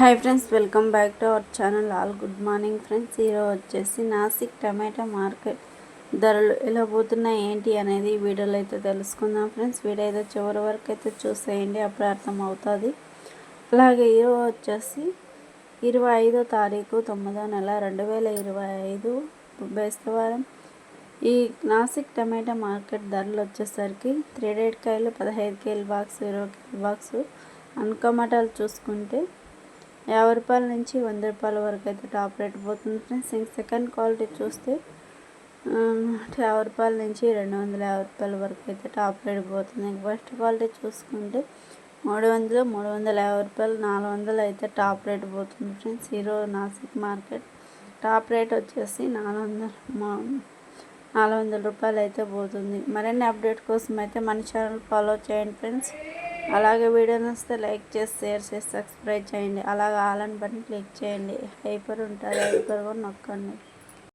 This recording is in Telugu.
Hi friends, welcome back to our channel. All good morning friends. ఈరోజు వచ్చేసి నాసిక్ టమాటా మార్కెట్ ధరలు ఎలా పోతున్నాయి ఏంటి అనేది వీడియోలో అయితే తెలుసుకుందాం ఫ్రెండ్స్. వీడియో అయితే చివరి వరకు అయితే చూసేయండి, అప్పుడు అర్థం అవుతుంది. అలాగే ఈరోజు వచ్చేసి 25వ తారీఖు 9వ నెల 2025 బేస్తవారం. ఈ నాసిక్ టమాటా మార్కెట్ ధరలు వచ్చేసరికి 3 రేట్ కాయలు 15 కేజీ బాక్స్, 20 కేజీ బాక్సు. టమాటాలు చూసుకుంటే 50 రూపాయల నుంచి 100 రూపాయల వరకు అయితే టాప్ రేట్ పోతుంది ఫ్రెండ్స్. ఇంక సెకండ్ క్వాలిటీ చూస్తే 150 రూపాయల నుంచి 250 రూపాయల వరకు అయితే టాప్ రేట్ పోతుంది. ఇంక ఫస్ట్ క్వాలిటీ చూసుకుంటే 300, 350 రూపాయలు, 400 అయితే టాప్ రేట్ పోతుంది ఫ్రెండ్స్. ఈరోజు నాసిక్ మార్కెట్ టాప్ రేట్ వచ్చేసి 400 రూపాయలు అయితే పోతుంది. మరిన్ని అప్డేట్ కోసం అయితే మన ఛానల్ ఫాలో చేయండి ఫ్రెండ్స్. అలాగే వీడియో నచ్చితే లైక్ చేసి, షేర్ చేసి, సబ్స్క్రైబ్ చేయండి. అలాగే ఆల్ అని బటన్ క్లిక్ చేయండి. హైపర్ ఉంటుంది, హైపర్ కూడా నొక్కండి.